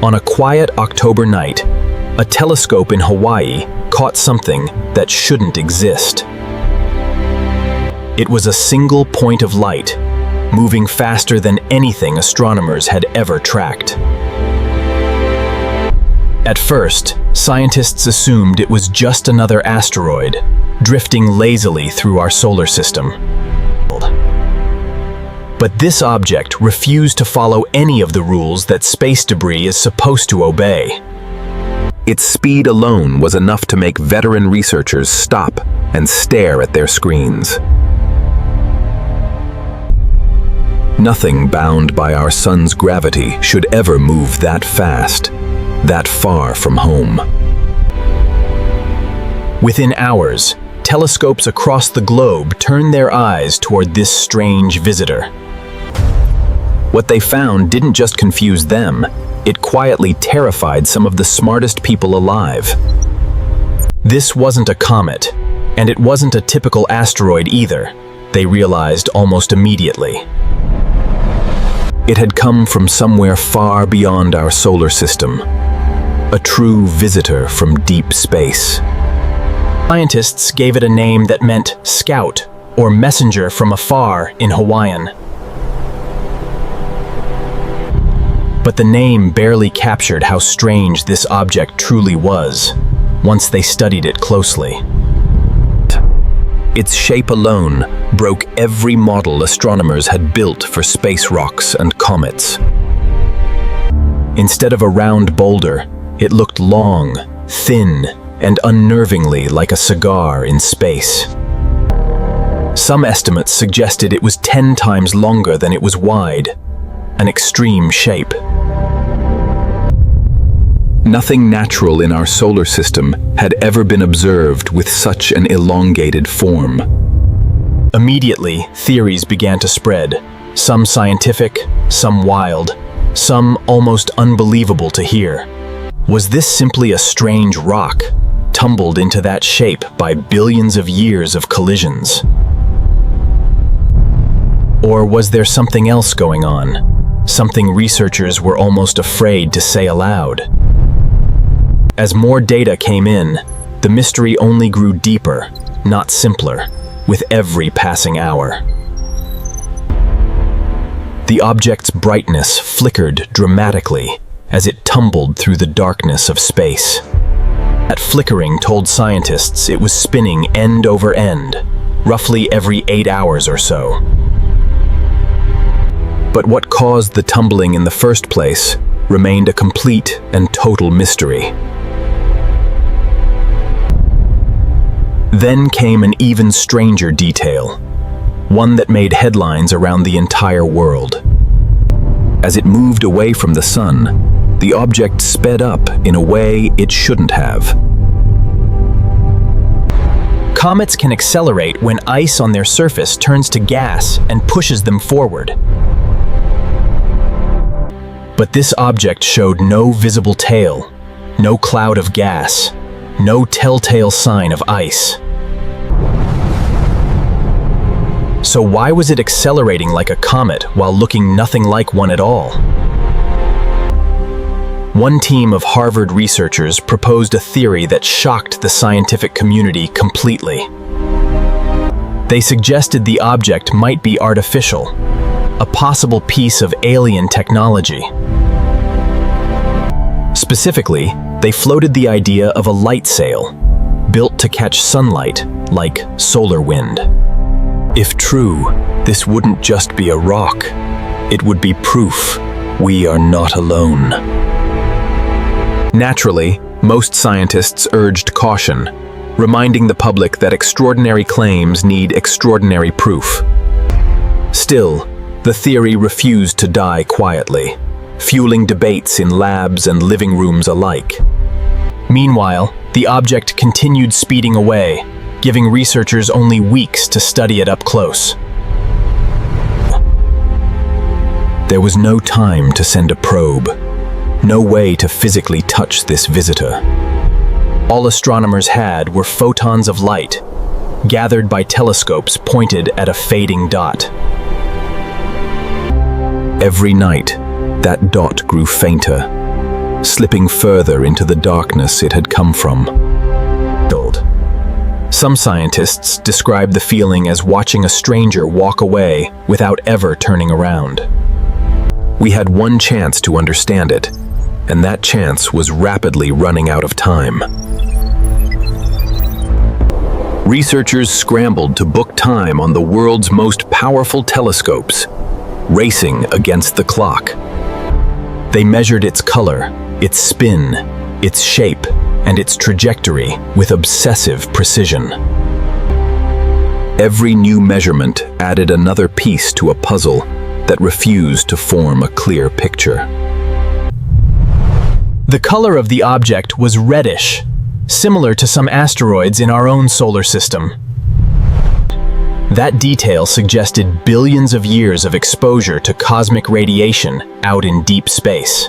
On a quiet October night, a telescope in Hawaii caught something that shouldn't exist. It was a single point of light, moving faster than anything astronomers had ever tracked. At first, scientists assumed it was just another asteroid, drifting lazily through our solar system. But this object refused to follow any of the rules that space debris is supposed to obey. Its speed alone was enough to make veteran researchers stop and stare at their screens. Nothing bound by our sun's gravity should ever move that fast, that far from home. Within hours, telescopes across the globe turned their eyes toward this strange visitor. What they found didn't just confuse them, it quietly terrified some of the smartest people alive. This wasn't a comet, and it wasn't a typical asteroid either, they realized almost immediately. It had come from somewhere far beyond our solar system, a true visitor from deep space. Scientists gave it a name that meant scout or messenger from afar in Hawaiian. But the name barely captured how strange this object truly was, once they studied it closely. Its shape alone broke every model astronomers had built for space rocks and comets. Instead of a round boulder, it looked long, thin, and unnervingly like a cigar in space. Some estimates suggested it was 10 times longer than it was wide, an extreme shape. Nothing natural in our solar system had ever been observed with such an elongated form. Immediately, theories began to spread, some scientific, some wild, some almost unbelievable to hear. Was this simply a strange rock, tumbled into that shape by billions of years of collisions? Or was there something else going on, something researchers were almost afraid to say aloud? As more data came in, the mystery only grew deeper, not simpler, with every passing hour. The object's brightness flickered dramatically as it tumbled through the darkness of space. That flickering told scientists it was spinning end over end, roughly every 8 hours or so. But what caused the tumbling in the first place remained a complete and total mystery. Then came an even stranger detail, one that made headlines around the entire world. As it moved away from the sun, the object sped up in a way it shouldn't have. Comets can accelerate when ice on their surface turns to gas and pushes them forward. But this object showed no visible tail, no cloud of gas, no telltale sign of ice. So why was it accelerating like a comet while looking nothing like one at all? One team of Harvard researchers proposed a theory that shocked the scientific community completely. They suggested the object might be artificial, a possible piece of alien technology. Specifically, they floated the idea of a light sail, built to catch sunlight like solar wind. If true, this wouldn't just be a rock. It would be proof we are not alone. Naturally, most scientists urged caution, reminding the public that extraordinary claims need extraordinary proof. Still, the theory refused to die quietly, fueling debates in labs and living rooms alike. Meanwhile, the object continued speeding away, giving researchers only weeks to study it up close. There was no time to send a probe, no way to physically touch this visitor. All astronomers had were photons of light, gathered by telescopes pointed at a fading dot. Every night, that dot grew fainter, slipping further into the darkness it had come from. Some scientists describe the feeling as watching a stranger walk away without ever turning around. We had one chance to understand it, and that chance was rapidly running out of time. Researchers scrambled to book time on the world's most powerful telescopes, racing against the clock. They measured its color, its spin, its shape, and its trajectory with obsessive precision. Every new measurement added another piece to a puzzle that refused to form a clear picture. The color of the object was reddish, similar to some asteroids in our own solar system. That detail suggested billions of years of exposure to cosmic radiation out in deep space.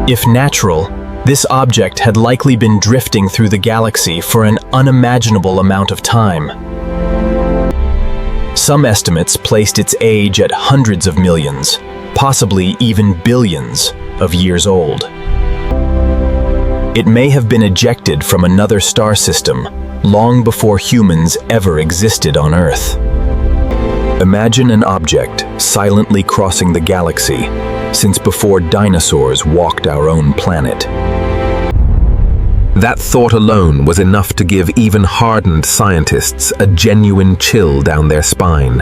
If natural, this object had likely been drifting through the galaxy for an unimaginable amount of time. Some estimates placed its age at hundreds of millions, possibly even billions, of years old. It may have been ejected from another star system long before humans ever existed on Earth. Imagine an object silently crossing the galaxy since before dinosaurs walked our own planet. That thought alone was enough to give even hardened scientists a genuine chill down their spine.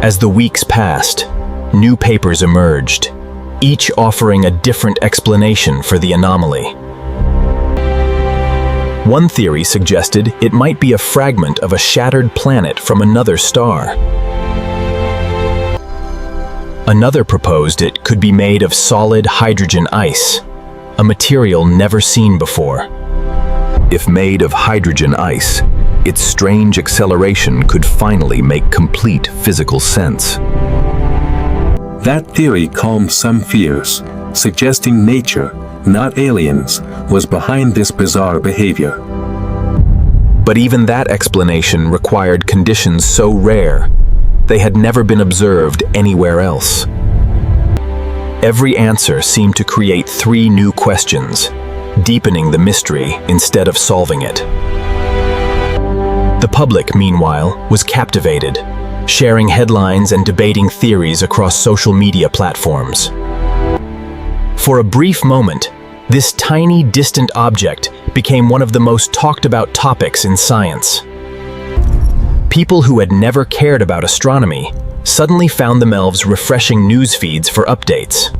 As the weeks passed, new papers emerged, each offering a different explanation for the anomaly. One theory suggested it might be a fragment of a shattered planet from another star. Another proposed it could be made of solid hydrogen ice, a material never seen before. If made of hydrogen ice, its strange acceleration could finally make complete physical sense. That theory calmed some fears, suggesting nature, not aliens, was behind this bizarre behavior. But even that explanation required conditions so rare, they had never been observed anywhere else. Every answer seemed to create three new questions, deepening the mystery instead of solving it. The public, meanwhile, was captivated, sharing headlines and debating theories across social media platforms. For a brief moment, this tiny, distant object became one of the most talked about topics in science. People who had never cared about astronomy suddenly found themselves refreshing news feeds for updates.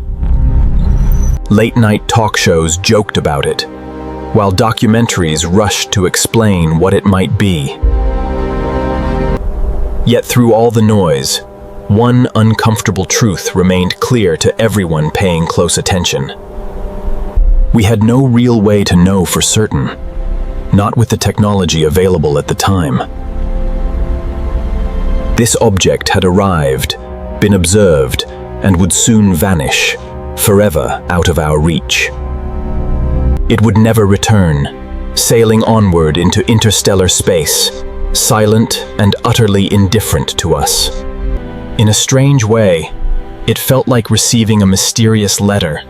Late-night talk shows joked about it, while documentaries rushed to explain what it might be. Yet through all the noise, one uncomfortable truth remained clear to everyone paying close attention. We had no real way to know for certain, not with the technology available at the time. This object had arrived, been observed, and would soon vanish, forever out of our reach. It would never return, sailing onward into interstellar space, silent and utterly indifferent to us. In a strange way, it felt like receiving a mysterious letter,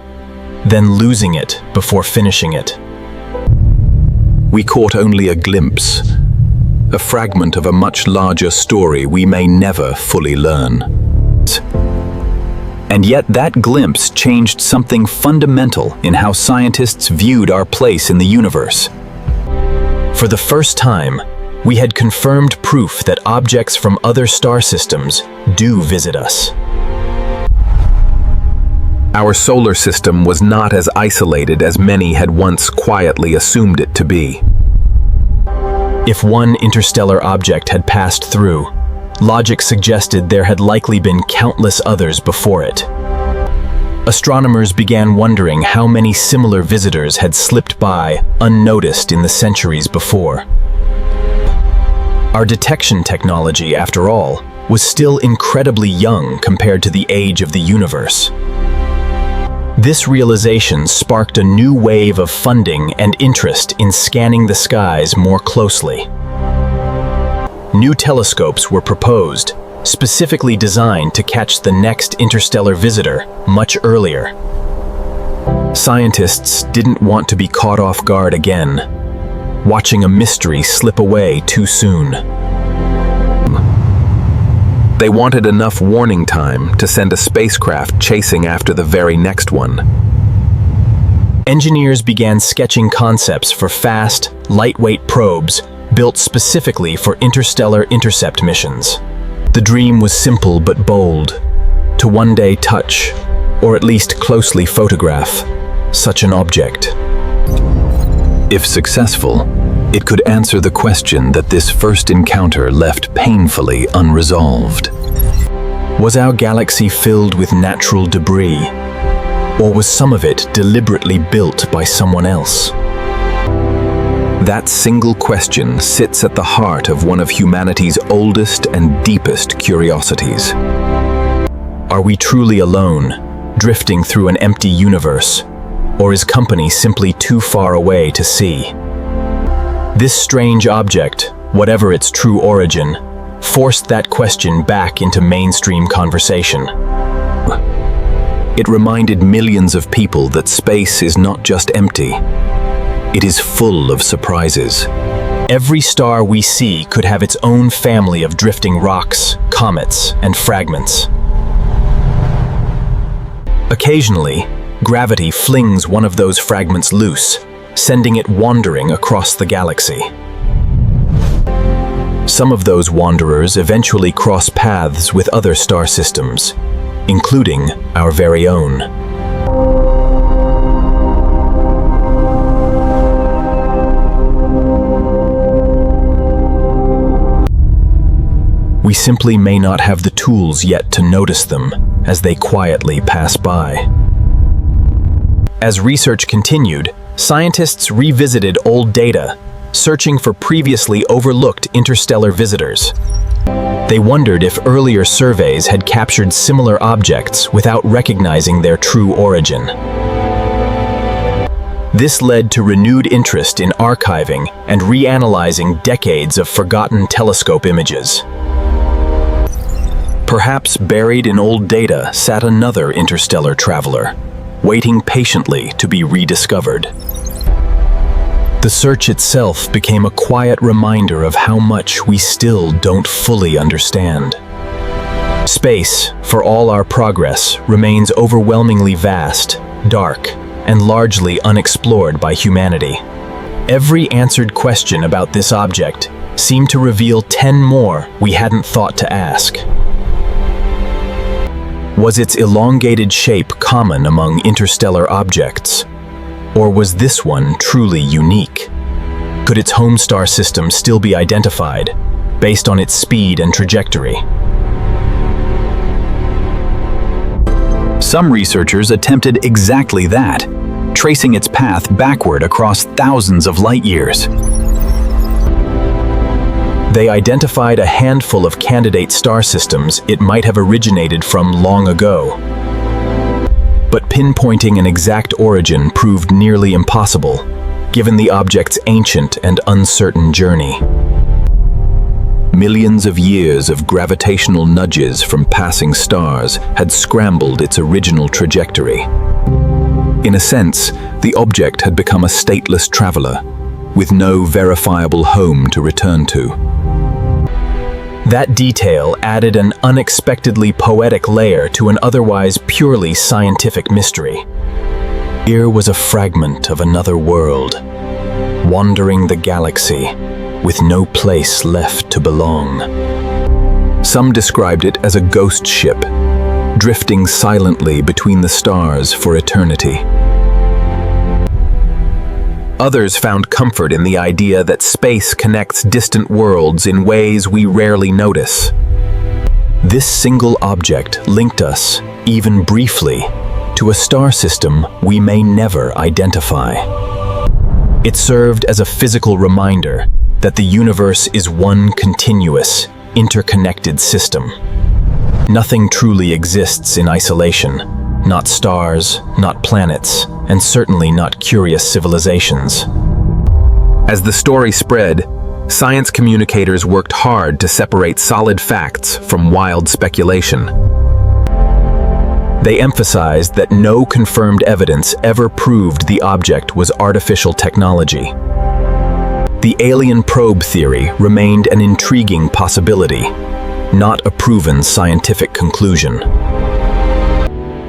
then losing it before finishing it. We caught only a glimpse, a fragment of a much larger story we may never fully learn. And yet that glimpse changed something fundamental in how scientists viewed our place in the universe. For the first time, we had confirmed proof that objects from other star systems do visit us. Our solar system was not as isolated as many had once quietly assumed it to be. If one interstellar object had passed through, logic suggested there had likely been countless others before it. Astronomers began wondering how many similar visitors had slipped by unnoticed in the centuries before. Our detection technology, after all, was still incredibly young compared to the age of the universe. This realization sparked a new wave of funding and interest in scanning the skies more closely. New telescopes were proposed, specifically designed to catch the next interstellar visitor much earlier. Scientists didn't want to be caught off guard again, watching a mystery slip away too soon. They wanted enough warning time to send a spacecraft chasing after the very next one. Engineers began sketching concepts for fast, lightweight probes built specifically for interstellar intercept missions. The dream was simple but bold: to one day touch, or at least closely photograph, such an object. If successful, it could answer the question that this first encounter left painfully unresolved. Was our galaxy filled with natural debris, or was some of it deliberately built by someone else? That single question sits at the heart of one of humanity's oldest and deepest curiosities. Are we truly alone, drifting through an empty universe, or is company simply too far away to see? This strange object, whatever its true origin, forced that question back into mainstream conversation. It reminded millions of people that space is not just empty. It is full of surprises. Every star we see could have its own family of drifting rocks, comets, and fragments. Occasionally, gravity flings one of those fragments loose, sending it wandering across the galaxy. Some of those wanderers eventually cross paths with other star systems, including our very own. We simply may not have the tools yet to notice them as they quietly pass by. As research continued, scientists revisited old data, searching for previously overlooked interstellar visitors. They wondered if earlier surveys had captured similar objects without recognizing their true origin. This led to renewed interest in archiving and reanalyzing decades of forgotten telescope images. Perhaps buried in old data sat another interstellar traveler, waiting patiently to be rediscovered. The search itself became a quiet reminder of how much we still don't fully understand. Space, for all our progress, remains overwhelmingly vast, dark, and largely unexplored by humanity. Every answered question about this object seemed to reveal 10 more we hadn't thought to ask. Was its elongated shape common among interstellar objects? Or was this one truly unique? Could its home star system still be identified, based on its speed and trajectory? Some researchers attempted exactly that, tracing its path backward across thousands of light years. They identified a handful of candidate star systems it might have originated from long ago. But pinpointing an exact origin proved nearly impossible, given the object's ancient and uncertain journey. Millions of years of gravitational nudges from passing stars had scrambled its original trajectory. In a sense, the object had become a stateless traveler, with no verifiable home to return to. That detail added an unexpectedly poetic layer to an otherwise purely scientific mystery. Here was a fragment of another world, wandering the galaxy, with no place left to belong. Some described it as a ghost ship, drifting silently between the stars for eternity. Others found comfort in the idea that space connects distant worlds in ways we rarely notice. This single object linked us, even briefly, to a star system we may never identify. It served as a physical reminder that the universe is one continuous, interconnected system. Nothing truly exists in isolation. Not stars, not planets, and certainly not curious civilizations. As the story spread, science communicators worked hard to separate solid facts from wild speculation. They emphasized that no confirmed evidence ever proved the object was artificial technology. The alien probe theory remained an intriguing possibility, not a proven scientific conclusion.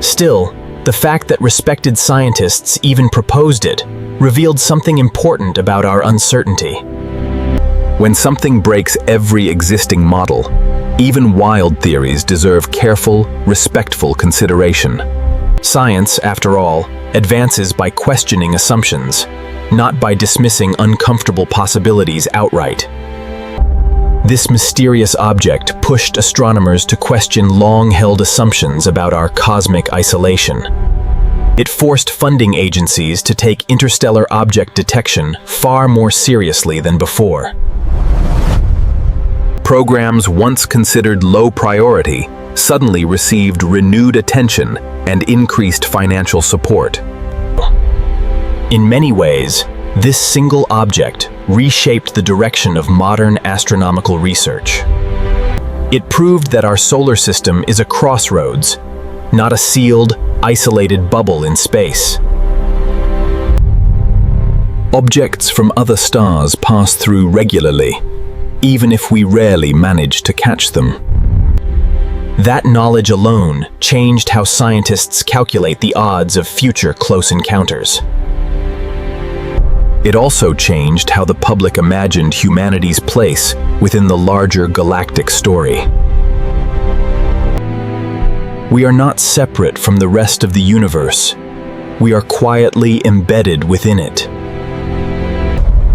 Still, the fact that respected scientists even proposed it revealed something important about our uncertainty. When something breaks every existing model, even wild theories deserve careful, respectful consideration. Science, after all, advances by questioning assumptions, not by dismissing uncomfortable possibilities outright. This mysterious object pushed astronomers to question long-held assumptions about our cosmic isolation. It forced funding agencies to take interstellar object detection far more seriously than before. Programs once considered low priority suddenly received renewed attention and increased financial support. In many ways, this single object reshaped the direction of modern astronomical research. It proved that our solar system is a crossroads, not a sealed, isolated bubble in space. Objects from other stars pass through regularly, even if we rarely manage to catch them. That knowledge alone changed how scientists calculate the odds of future close encounters. It also changed how the public imagined humanity's place within the larger galactic story. We are not separate from the rest of the universe. We are quietly embedded within it.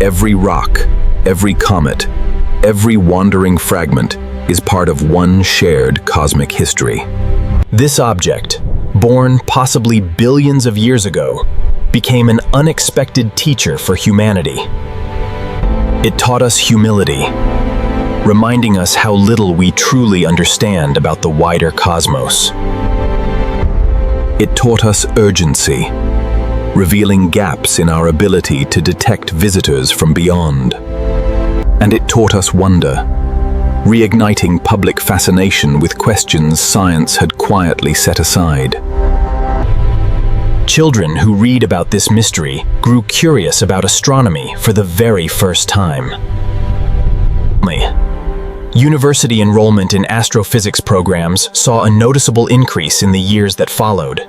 Every rock, every comet, every wandering fragment is part of one shared cosmic history. This object, born possibly billions of years ago, became an unexpected teacher for humanity. It taught us humility, reminding us how little we truly understand about the wider cosmos. It taught us urgency, revealing gaps in our ability to detect visitors from beyond. And it taught us wonder, reigniting public fascination with questions science had quietly set aside. Children who read about this mystery grew curious about astronomy for the very first time. University enrollment in astrophysics programs saw a noticeable increase in the years that followed.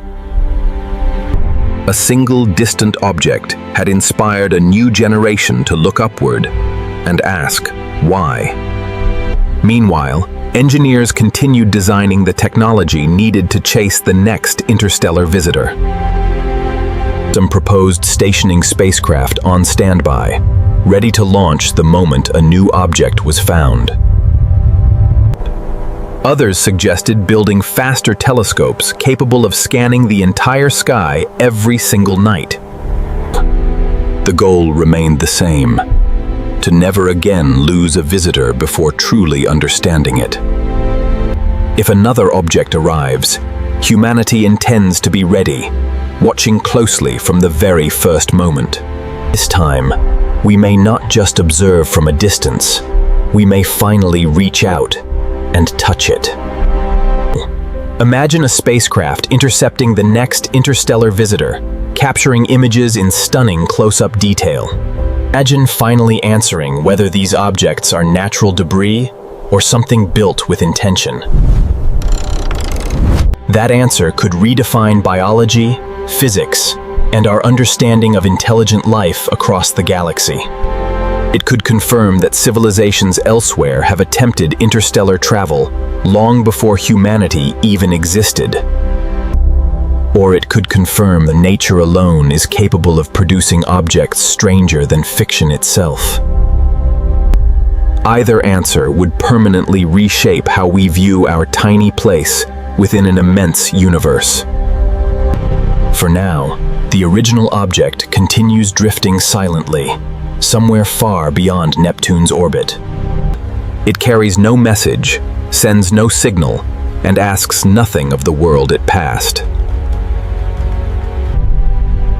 A single distant object had inspired a new generation to look upward and ask, why? Meanwhile, engineers continued designing the technology needed to chase the next interstellar visitor. Some proposed stationing spacecraft on standby, ready to launch the moment a new object was found. Others suggested building faster telescopes capable of scanning the entire sky every single night. The goal remained the same: to never again lose a visitor before truly understanding it. If another object arrives, humanity intends to be ready, watching closely from the very first moment. This time, we may not just observe from a distance, we may finally reach out and touch it. Imagine a spacecraft intercepting the next interstellar visitor, capturing images in stunning close-up detail. Imagine finally answering whether these objects are natural debris or something built with intention. That answer could redefine biology, physics, and our understanding of intelligent life across the galaxy. It could confirm that civilizations elsewhere have attempted interstellar travel long before humanity even existed. Or it could confirm that nature alone is capable of producing objects stranger than fiction itself. Either answer would permanently reshape how we view our tiny place within an immense universe. For now, the original object continues drifting silently, somewhere far beyond Neptune's orbit. It carries no message, sends no signal, and asks nothing of the world it passed.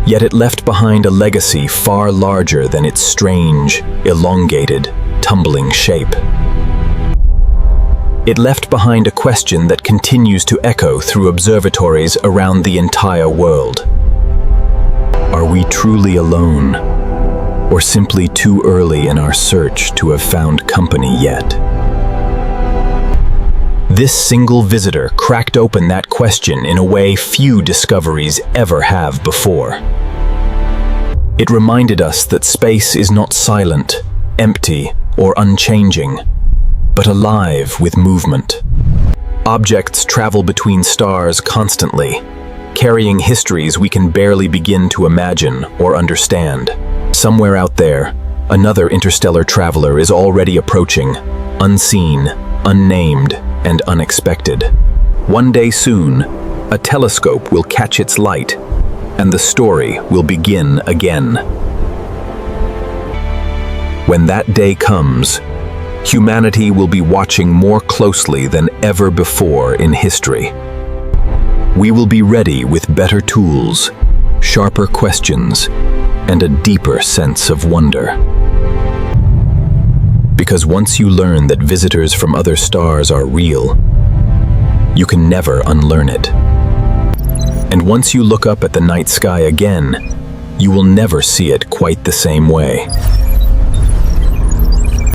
Yet it left behind a legacy far larger than its strange, elongated, tumbling shape. It left behind a question that continues to echo through observatories around the entire world. Are we truly alone, or simply too early in our search to have found company yet? This single visitor cracked open that question in a way few discoveries ever have before. It reminded us that space is not silent, empty, or unchanging, but alive with movement. Objects travel between stars constantly, carrying histories we can barely begin to imagine or understand. Somewhere out there, another interstellar traveler is already approaching, unseen, unnamed, and unexpected. One day soon, a telescope will catch its light, and the story will begin again. When that day comes, humanity will be watching more closely than ever before in history. We will be ready with better tools, sharper questions, and a deeper sense of wonder. Because once you learn that visitors from other stars are real, you can never unlearn it. And once you look up at the night sky again, you will never see it quite the same way.